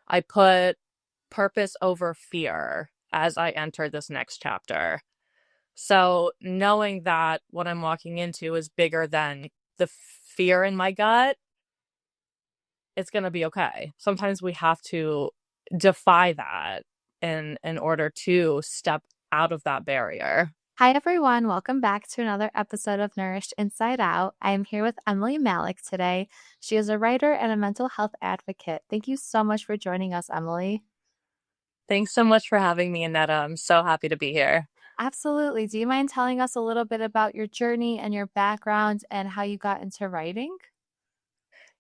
I put purpose over fear as I enter this next chapter. So knowing that what I'm walking into is bigger than the fear in my gut, it's going to be okay. Sometimes we have to defy that in order to step out of that barrier. Hi, everyone. Welcome back to another episode of Nourished Inside Out. I am here with Emily Malec today. She is a writer and a mental health advocate. Thank you so much for joining us, Emily. Thanks so much for having me, Annetta. I'm so happy to be here. Absolutely. Do you mind telling us a little bit about your journey and your background and how you got into writing?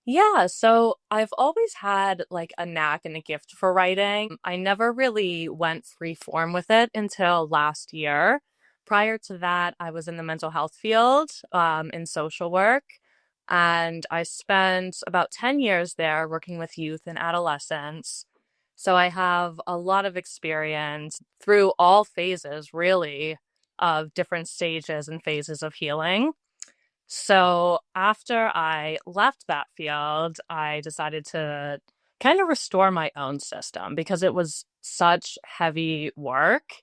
Yeah, so I've always had like a knack and a gift for writing. I never really went free form with it until last year. Prior to that, I was in the mental health field, in social work, and I spent about 10 years there working with youth and adolescents. So I have a lot of experience through all phases, really, of different stages and phases of healing. So after I left that field, I decided to kind of restore my own system because it was such heavy work.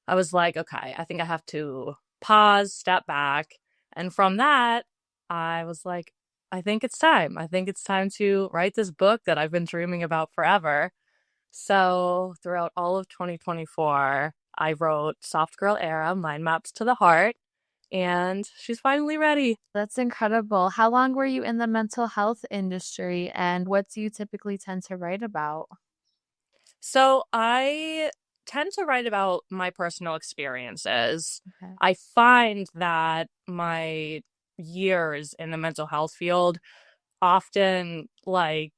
I was like, okay, I think I have to pause, step back. And from that, I was like, I think it's time. I think it's time to write this book that I've been dreaming about forever. So throughout all of 2024, I wrote Soft Girl Era, Mind Maps to the Heart, and she's finally ready. That's incredible. How long were you in the mental health industry and what do you typically tend to write about? So I tend to write about my personal experiences. Okay. I find that my years in the mental health field often like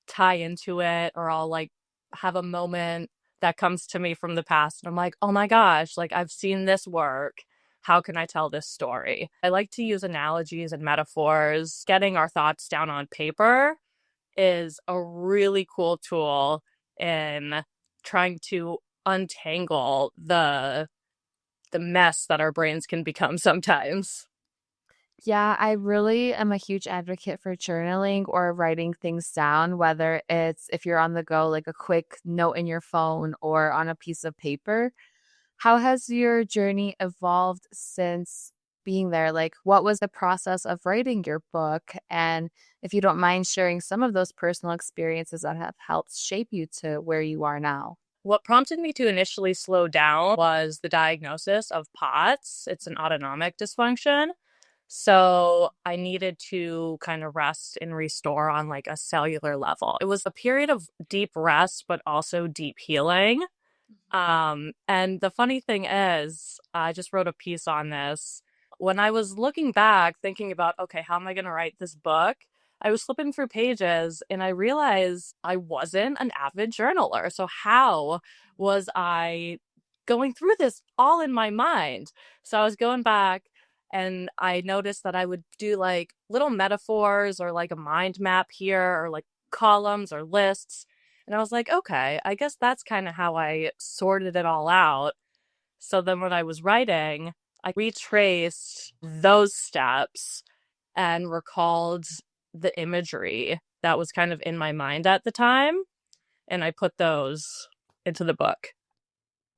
tie into it, or I'll like have a moment that comes to me from the past and I'm like, oh my gosh, like I've seen this work. How can I tell this story? I like to use analogies and metaphors. Getting our thoughts down on paper is a really cool tool in trying to untangle the mess that our brains can become sometimes. Yeah, I really am a huge advocate for journaling or writing things down, whether it's if you're on the go, like a quick note in your phone or on a piece of paper. How has your journey evolved since being there? Like, what was the process of writing your book? And if you don't mind sharing some of those personal experiences that have helped shape you to where you are now. What prompted me to initially slow down was the diagnosis of POTS. It's an autonomic dysfunction. So I needed to kind of rest and restore on like a cellular level. It was a period of deep rest, but also deep healing. And the funny thing is, I just wrote a piece on this. When I was looking back, thinking about, okay, how am I going to write this book? I was flipping through pages and I realized I wasn't an avid journaler. So, how was I going through this all in my mind? So, I was going back and I noticed that I would do like little metaphors or like a mind map here or like columns or lists. And I was like, okay, I guess that's kind of how I sorted it all out. So then when I was writing, I retraced those steps and recalled the imagery that was kind of in my mind at the time. And I put those into the book.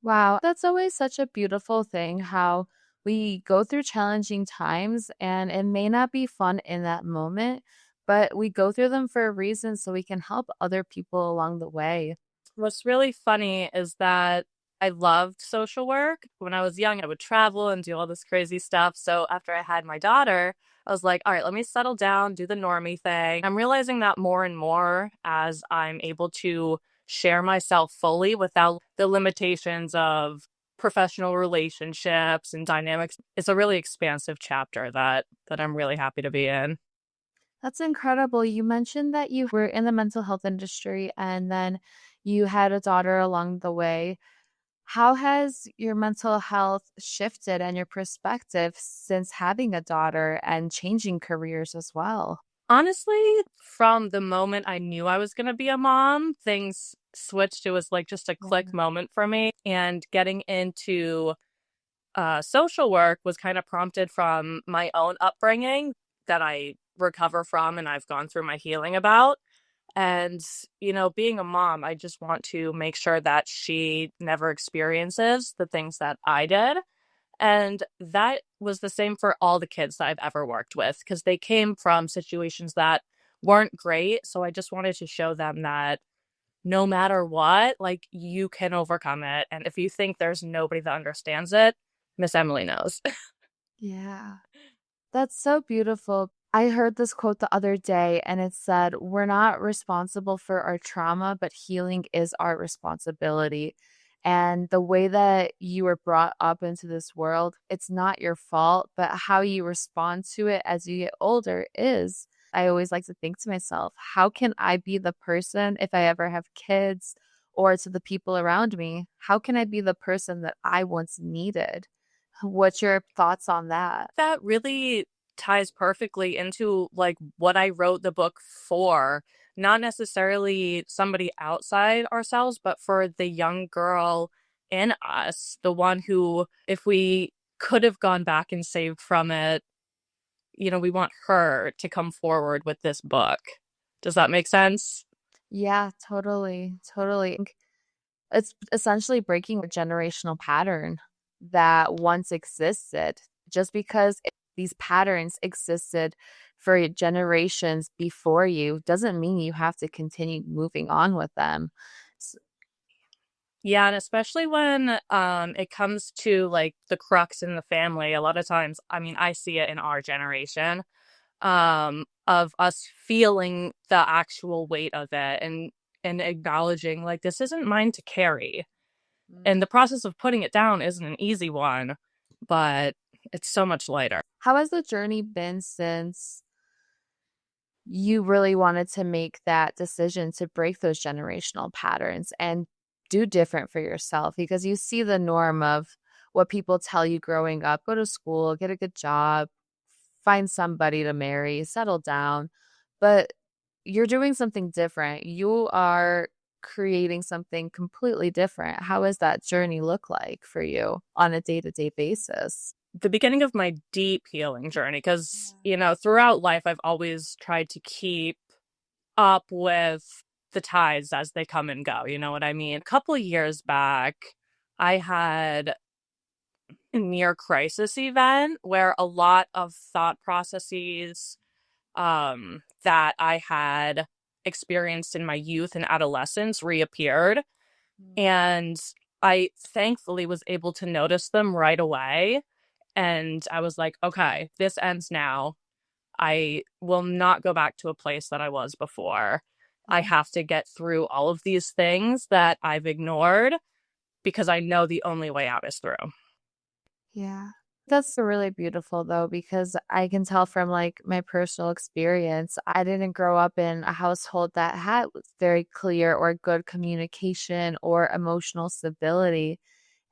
Wow, that's always such a beautiful thing how we go through challenging times and it may not be fun in that moment, but we go through them for a reason so we can help other people along the way. What's really funny is that I loved social work. When I was young, I would travel and do all this crazy stuff. So after I had my daughter, I was like, all right, let me settle down, do the normie thing. I'm realizing that more and more as I'm able to share myself fully without the limitations of professional relationships and dynamics. It's a really expansive chapter that I'm really happy to be in. That's incredible. You mentioned that you were in the mental health industry and then you had a daughter along the way. How has your mental health shifted and your perspective since having a daughter and changing careers as well? Honestly, from the moment I knew I was going to be a mom, things switched. It was like just a click Yeah. moment for me. And getting into social work was kind of prompted from my own upbringing that I recover from and I've gone through my healing about. And, being a mom, I just want to make sure that she never experiences the things that I did. And that was the same for all the kids that I've ever worked with because they came from situations that weren't great. So I just wanted to show them that no matter what, like you can overcome it. And if you think there's nobody that understands it, Miss Emily knows. Yeah. That's so beautiful. I heard this quote the other day, and it said, "We're not responsible for our trauma, but healing is our responsibility." And the way that you were brought up into this world, it's not your fault, but how you respond to it as you get older is. I always like to think to myself, how can I be the person if I ever have kids or to the people around me? How can I be the person that I once needed? What's your thoughts on that? That really ties perfectly into like what I wrote the book for. Not necessarily somebody outside ourselves, but for the young girl in us, the one who, if we could have gone back and saved from it, we want her to come forward with this book. Does that make sense? Yeah, totally, totally. It's essentially breaking a generational pattern that once existed. Just because these patterns existed for generations before you doesn't mean you have to continue moving on with them. S- Yeah, and especially when it comes to like the crux in the family, a lot of times, I mean, I see it in our generation, of us feeling the actual weight of it and acknowledging like this isn't mine to carry. And the process of putting it down isn't an easy one, but it's so much lighter. How has the journey been since you really wanted to make that decision to break those generational patterns and do different for yourself because you see the norm of what people tell you growing up, go to school, get a good job, find somebody to marry, settle down. But you're doing something different. You are creating something completely different. How does that journey look like for you on a day-to-day basis? The beginning of my deep healing journey, because, throughout life, I've always tried to keep up with the tides as they come and go. You know what I mean? A couple of years back, I had a near crisis event where a lot of thought processes that I had experienced in my youth and adolescence reappeared. And I thankfully was able to notice them right away. And I was like, okay, this ends now. I will not go back to a place that I was before. I Yeah. have to get through all of these things that I've ignored because I know the only way out is through. Yeah. That's really beautiful though, because I can tell from like my personal experience, I didn't grow up in a household that had very clear or good communication or emotional stability.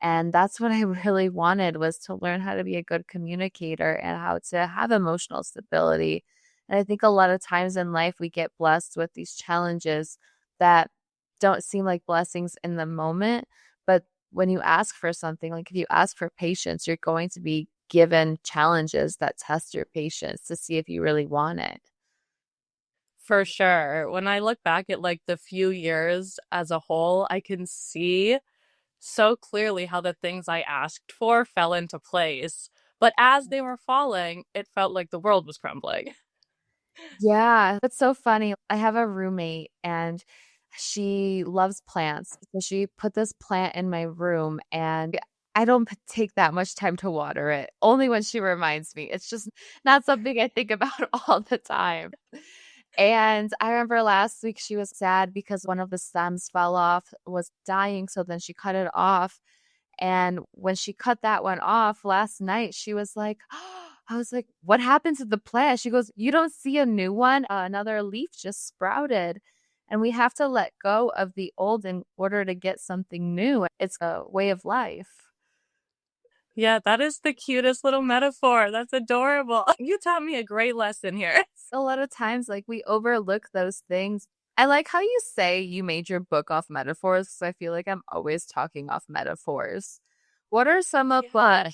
And that's what I really wanted was to learn how to be a good communicator and how to have emotional stability. And I think a lot of times in life we get blessed with these challenges that don't seem like blessings in the moment, but when you ask for something, like if you ask for patience, you're going to be given challenges that test your patience to see if you really want it. For sure. When I look back at like the few years as a whole, I can see so clearly how the things I asked for fell into place. But as they were falling, it felt like the world was crumbling. Yeah, that's so funny. I have a roommate and she loves plants. So she put this plant in my room and I don't take that much time to water it, only when she reminds me. It's just not something I think about all the time. And I remember last week she was sad because one of the stems fell off, was dying. So then she cut it off. And when she cut that one off last night, she was like, I was like, what happened to the plant? She goes, you don't see a new one? Another leaf just sprouted. And we have to let go of the old in order to get something new. It's a way of life. Yeah, that is the cutest little metaphor. That's adorable. You taught me a great lesson here. A lot of times, like we overlook those things. I like how you say you made your book off metaphors because I feel like I'm always talking off metaphors. What are some of Yeah.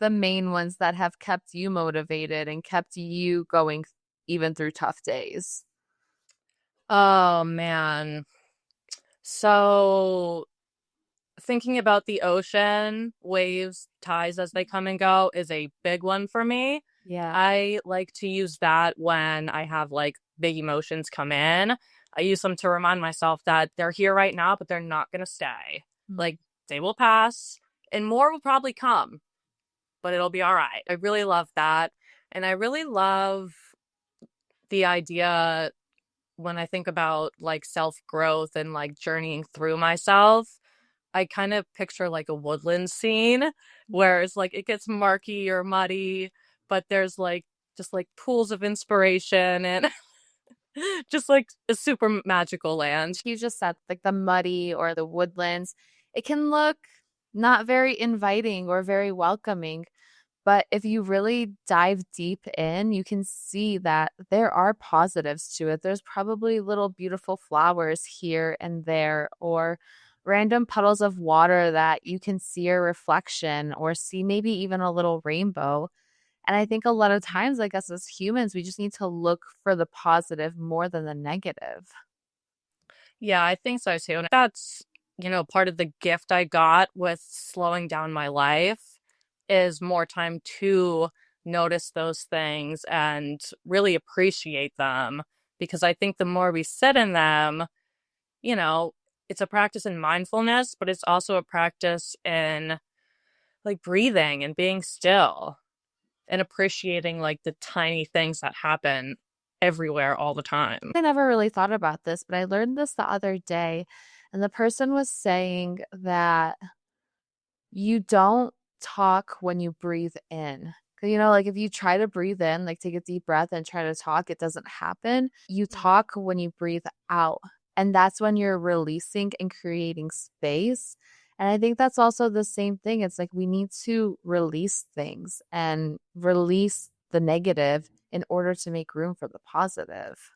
the main ones that have kept you motivated and kept you going even through tough days? Oh man. So thinking about the ocean, waves, tides as they come and go is a big one for me. Yeah. I like to use that when I have like big emotions come in. I use them to remind myself that they're here right now, but they're not going to stay. Mm. Like they will pass and more will probably come, but it'll be all right. I really love that. And I really love the idea when I think about like self growth and like journeying through myself. I kind of picture like a woodland scene where it's like it gets murky or muddy, but there's like just like pools of inspiration and just like a super magical land. You just said like the muddy or the woodlands, it can look not very inviting or very welcoming. But if you really dive deep in, you can see that there are positives to it. There's probably little beautiful flowers here and there, or random puddles of water that you can see a reflection or see maybe even a little rainbow. And I think a lot of times, I guess, as humans, we just need to look for the positive more than the negative. Yeah, I think so too. And that's, part of the gift I got with slowing down my life is more time to notice those things and really appreciate them. Because I think the more we sit in them, you know, it's a practice in mindfulness, but it's also a practice in like breathing and being still and appreciating like the tiny things that happen everywhere all the time. I never really thought about this, but I learned this the other day. And the person was saying that you don't talk when you breathe in. 'Cause, like if you try to breathe in, like take a deep breath and try to talk, it doesn't happen. You talk when you breathe out. And that's when you're releasing and creating space. And I think that's also the same thing. It's like we need to release things and release the negative in order to make room for the positive.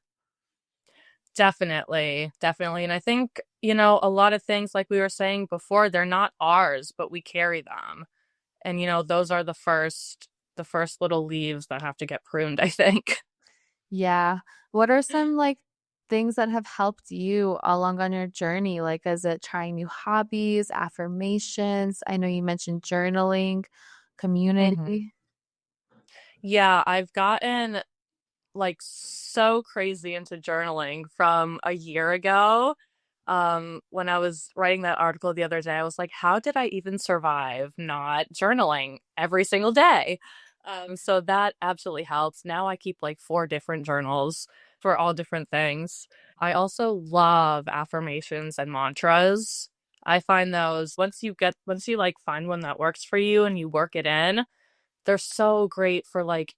Definitely, definitely. And I think, a lot of things like we were saying before, they're not ours, but we carry them. And those are the first little leaves that have to get pruned, I think. Yeah. What are some like things that have helped you along on your journey? Like, is it trying new hobbies, affirmations? I know you mentioned journaling, Mhm. community. Yeah, I've gotten like so crazy into journaling from a year ago. When I was writing that article the other day, I was like, how did I even survive not journaling every single day? So that absolutely helps. Now I keep like four different journals for all different things. I also love affirmations and mantras. I find those once you like find one that works for you and you work it in, they're so great for like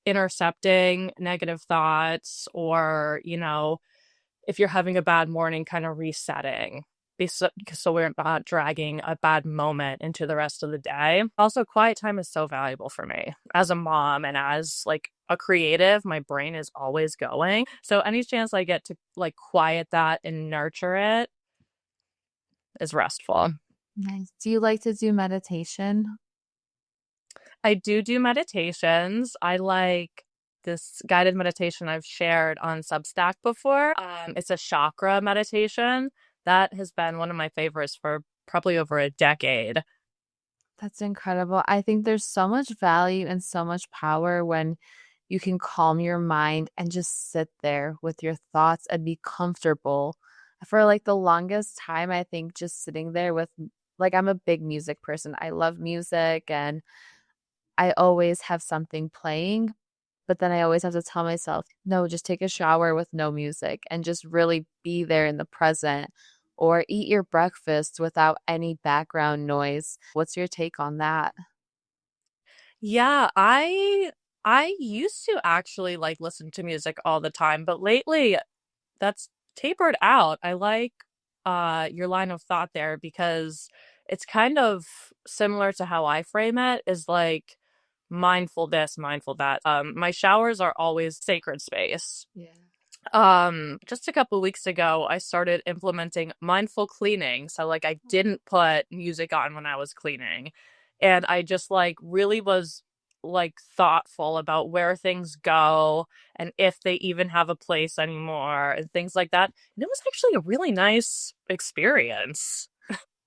intercepting negative thoughts or, if you're having a bad morning, kind of resetting. So we're not dragging a bad moment into the rest of the day. Also, quiet time is so valuable for me as a mom and as like a creative. My brain is always going. So any chance I get to like quiet that and nurture it is restful. Nice. Do you like to do meditation? I do meditations. I like this guided meditation I've shared on Substack before. It's a chakra meditation. That has been one of my favorites for probably over a decade. That's incredible. I think there's so much value and so much power when you can calm your mind and just sit there with your thoughts and be comfortable. For like the longest time, I think just sitting there with, like, I'm a big music person. I love music and I always have something playing, but then I always have to tell myself, no, just take a shower with no music and just really be there in the present or eat your breakfast without any background noise. What's your take on that? Yeah, I used to actually like listen to music all the time, but lately that's tapered out. I like your line of thought there because it's kind of similar to how I frame it is like mindful this, mindful that. My showers are always sacred space. Yeah. Just a couple weeks ago, I started implementing mindful cleaning. So like I didn't put music on when I was cleaning. And I just like really was like thoughtful about where things go and if they even have a place anymore and things like that. And it was actually a really nice experience.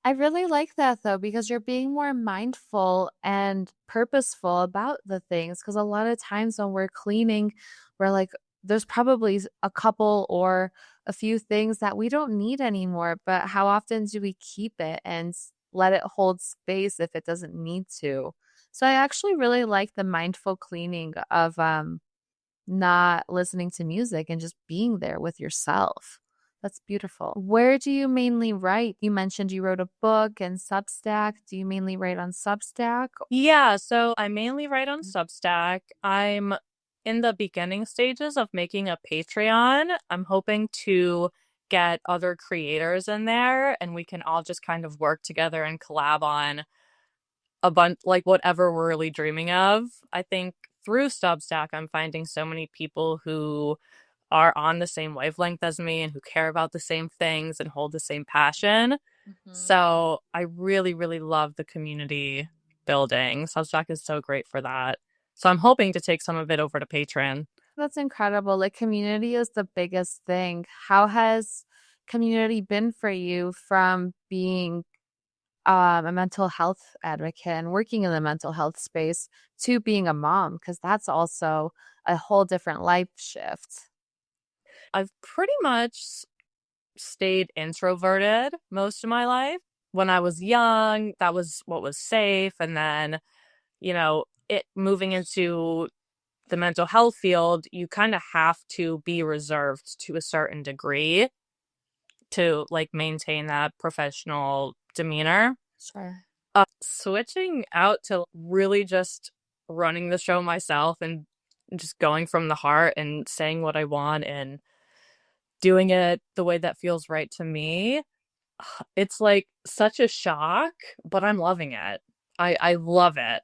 I really like that though, because you're being more mindful and purposeful about the things. Because a lot of times when we're cleaning, we're like, there's probably a couple or a few things that we don't need anymore. But how often do we keep it and let it hold space if it doesn't need to? So I actually really like the mindful cleaning of not listening to music and just being there with yourself. That's beautiful. Where do you mainly write? You mentioned you wrote a book and Substack. Do you mainly write on Substack? Yeah, so I mainly write on Substack. I'm in the beginning stages of making a Patreon. I'm hoping to get other creators in there and we can all just kind of work together and collab on a bunch, like whatever we're really dreaming of. I think through Substack, I'm finding so many people who are on the same wavelength as me and who care about the same things and hold the same passion. Mhm. So I really, really love the community building. Substack is so great for that. So I'm hoping to take some of it over to Patreon. That's incredible. Like, community is the biggest thing. How has community been for you from being a mental health advocate and working in the mental health space to being a mom? Because that's also a whole different life shift. I've pretty much stayed introverted most of my life. When I was young, that was what was safe. And then, it moving into the mental health field, you kind of have to be reserved to a certain degree to like maintain that professional demeanor. Sure. Switching out to really just running the show myself and just going from the heart and saying what I want and doing it the way that feels right to me. It's like such a shock, but I'm loving it. I love it.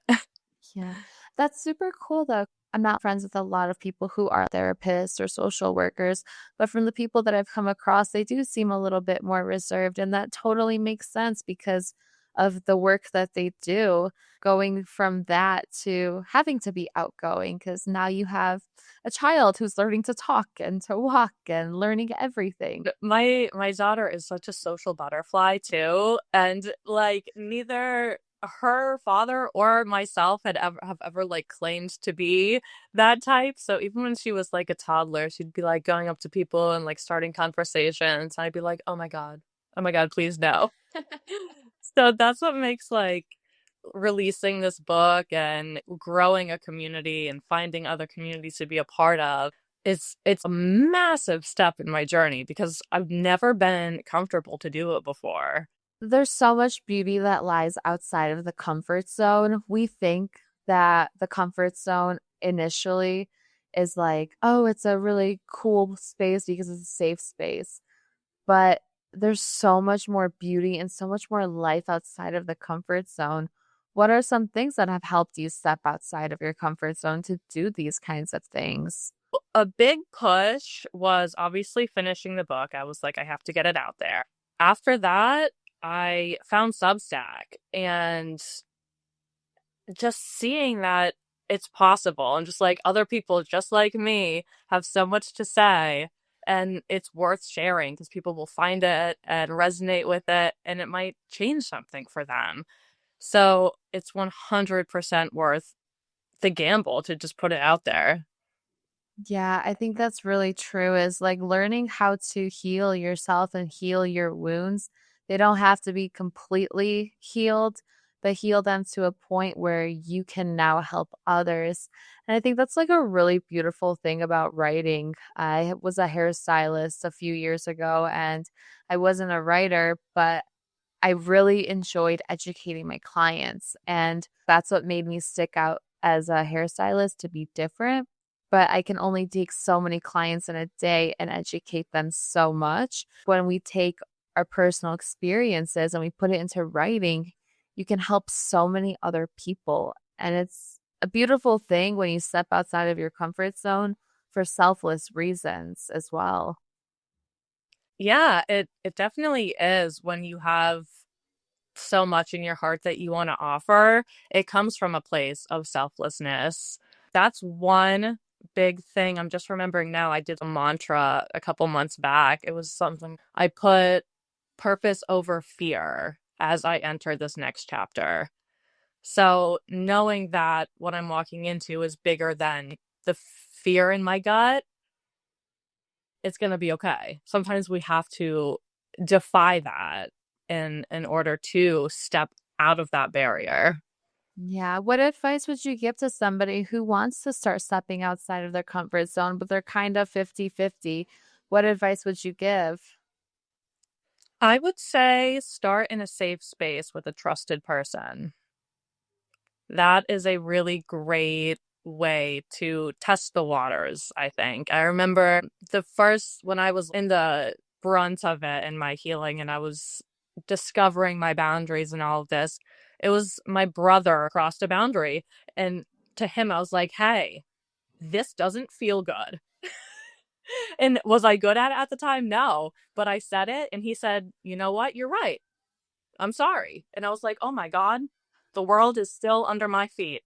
Yeah, that's super cool though. I'm not friends with a lot of people who are therapists or social workers, but from the people that I've come across, they do seem a little bit more reserved, and that totally makes sense because of the work that they do, going from that to having to be outgoing because now you have a child who's learning to talk and to walk and learning everything. My daughter is such a social butterfly too, and like neither her father or myself have ever like claimed to be that type. So even when she was like a toddler, she'd be like going up to people and like starting conversations. And I'd be like, oh my God, please no. So that's what makes like releasing this book and growing a community and finding other communities to be a part of, it's a massive step in my journey because I've never been comfortable to do it before. There's so much beauty that lies outside of the comfort zone. We think that the comfort zone initially is like, oh, it's a really cool space because it's a safe space. But there's so much more beauty and so much more life outside of the comfort zone. What are some things that have helped you step outside of your comfort zone to do these kinds of things? A big push was obviously finishing the book. I was like, I have to get it out there. After that, I found Substack and just seeing that it's possible and just like other people just like me have so much to say and it's worth sharing because people will find it and resonate with it and it might change something for them. So it's 100% worth the gamble to just put it out there. Yeah, I think that's really true is like learning how to heal yourself and heal your wounds. They don't have to be completely healed, but heal them to a point where you can now help others. And I think that's like a really beautiful thing about writing. I was a hairstylist a few years ago and I wasn't a writer, but I really enjoyed educating my clients. And that's what made me stick out as a hairstylist to be different. But I can only take so many clients in a day and educate them so much. When we take our personal experiences and we put it into writing, you can help so many other people. And it's a beautiful thing when you step outside of your comfort zone for selfless reasons as well. Yeah, it definitely is when you have so much in your heart that you want to offer, it comes from a place of selflessness. That's one big thing. I'm just remembering now, I did a mantra a couple months back. It was something I put purpose over fear as I enter this next chapter. So knowing that what I'm walking into is bigger than the fear in my gut, it's going to be okay. Sometimes we have to defy that in order to step out of that barrier. Yeah. What advice would you give to somebody who wants to start stepping outside of their comfort zone, but they're kind of 50-50? What advice would you give? I would say start in a safe space with a trusted person. That is a really great way to test the waters, I think. I remember when I was in the brunt of it in my healing and I was discovering my boundaries and all of this, it was my brother crossed a boundary. And to him, I was like, hey, this doesn't feel good. And was I good at the time? No. But I said it and he said, you know what? You're right. I'm sorry. And I was like, oh my God, the world is still under my feet.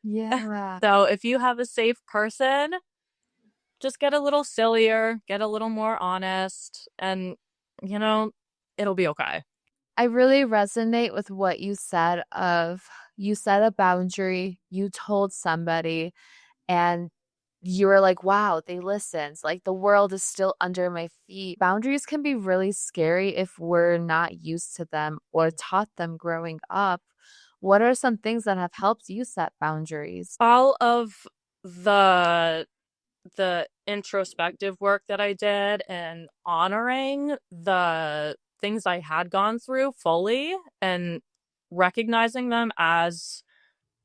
Yeah. So if you have a safe person, just get a little sillier, get a little more honest, and you know, it'll be okay. I really resonate with what you said of you set a boundary, you told somebody, and you were like, wow, they listened. Like the world is still under my feet. Boundaries can be really scary if we're not used to them or taught them growing up. What are some things that have helped you set boundaries? All of the the introspective work that I did and honoring the things I had gone through fully and recognizing them as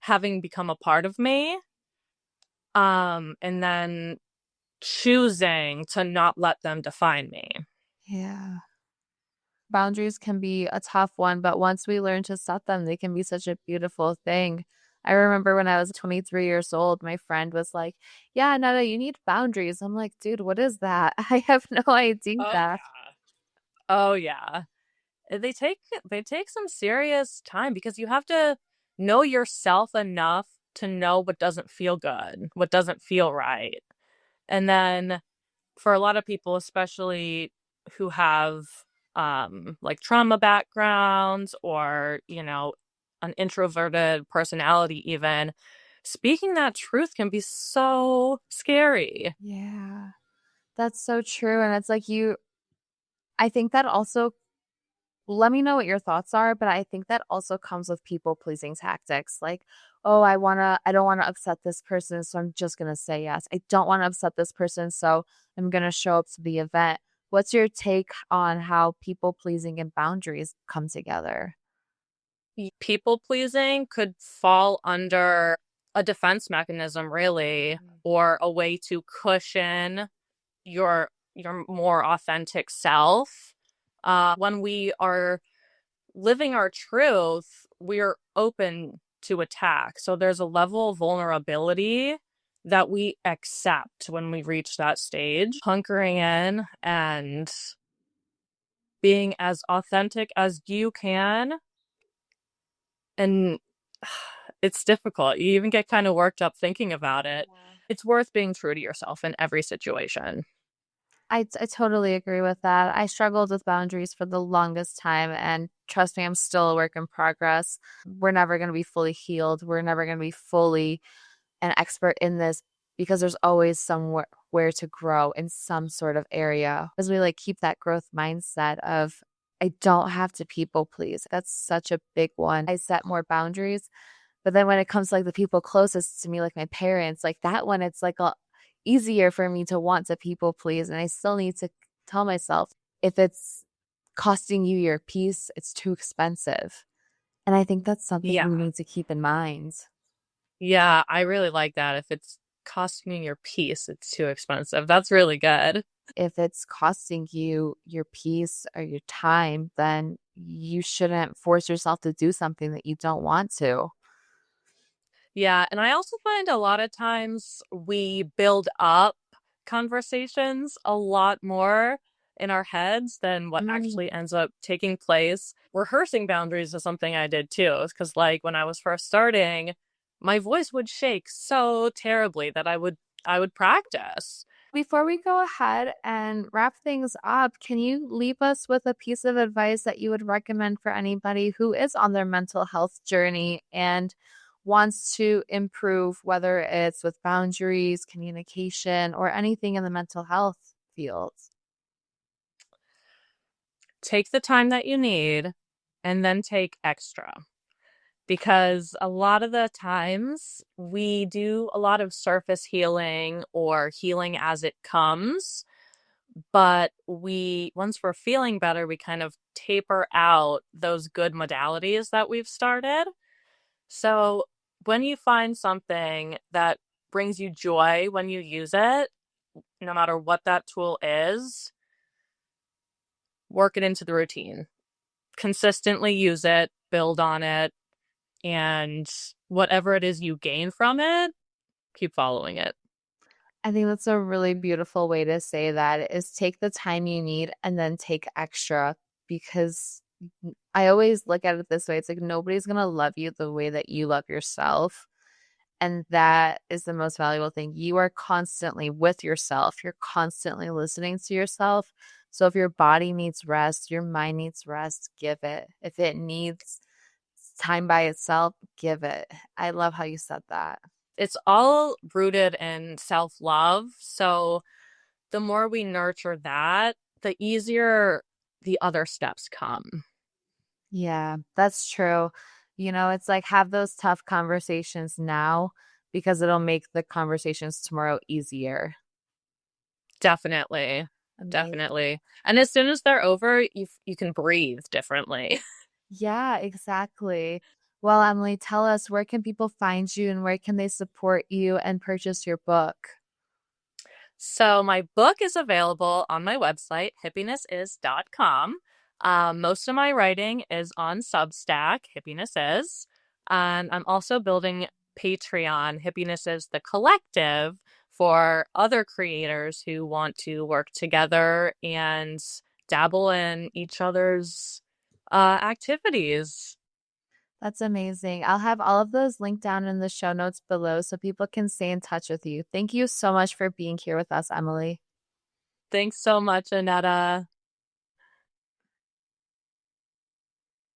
having become a part of me, and then choosing to not let them define me. Yeah. Boundaries can be a tough one, but once we learn to set them, they can be such a beautiful thing. I remember when I was 23 years old, my friend was like, yeah, Nada, you need boundaries. I'm like, dude, what is that? I have no Oh idea. yeah. Oh yeah. They take they take some serious time because you have to know yourself enough to know what doesn't feel good, what doesn't feel right. And then for a lot of people, especially who have like trauma backgrounds or, an introverted personality even, speaking that truth can be so scary. Yeah, that's so true. And it's like I think that also, let me know what your thoughts are, but I think that also comes with people pleasing tactics. Like, oh, I don't want to upset this person, so I'm just going to say yes. I don't want to upset this person, so I'm going to show up to the event. What's your take on how people pleasing and boundaries come together? People pleasing could fall under a defense mechanism, really, Mm. or a way to cushion your more authentic self. When we are living our truth, we're open to attack. So there's a level of vulnerability that we accept when we reach that stage, hunkering in and being as authentic as you can. And it's difficult. You even get kind of worked up thinking about it. It's worth being true to yourself in every situation. I totally agree with that. I struggled with boundaries for the longest time, and trust me, I'm still a work in progress. We're never going to be fully healed. We're never going to be fully an expert in this because there's always somewhere where to grow in some sort of area. As we like keep that growth mindset of I don't have to people please. That's such a big one. I set more boundaries, but then when it comes to like the people closest to me, like my parents, like that one, it's like easier for me to want to people please. And I still need to tell myself if it's costing you your peace, it's too expensive. And I think that's something Yeah. we need to keep in mind. Yeah, I really like that. If it's costing you your peace, it's too expensive. That's really good. If it's costing you your peace or your time, then you shouldn't force yourself to do something that you don't want to. Yeah, and I also find a lot of times we build up conversations a lot more in our heads than what Mm. actually ends up taking place. Rehearsing boundaries is something I did too, because like when I was first starting, my voice would shake so terribly that I would practice. Before we go ahead and wrap things up, can you leave us with a piece of advice that you would recommend for anybody who is on their mental health journey and wants to improve, whether it's with boundaries, communication, or anything in the mental health field? Take the time that you need and then take extra. Because a lot of the times we do a lot of surface healing or healing as it comes, but once we're feeling better, we kind of taper out those good modalities that we've started. So when you find something that brings you joy when you use it, no matter what that tool is, work it into the routine. Consistently use it, build on it, and whatever it is you gain from it, keep following it. I think that's a really beautiful way to say that is take the time you need and then take extra because I always look at it this way. It's like nobody's going to love you the way that you love yourself. And that is the most valuable thing. You are constantly with yourself. You're constantly listening to yourself. So if your body needs rest, your mind needs rest, give it. If it needs time by itself, give it. I love how you said that. It's all rooted in self-love. So the more we nurture that, the easier the other steps come. Yeah, that's true. It's like have those tough conversations now because it'll make the conversations tomorrow easier. Definitely. Amazing. Definitely. And as soon as they're over, you can breathe differently. Yeah, exactly. Well, Emily, tell us where can people find you and where can they support you and purchase your book? So my book is available on my website, hippienessis.com. Most of my writing is on Substack, Hippiness Is. And I'm also building Patreon, Hippiness Is the Collective, for other creators who want to work together and dabble in each other's activities. That's amazing. I'll have all of those linked down in the show notes below so people can stay in touch with you. Thank you so much for being here with us, Emily. Thanks so much, Anetta.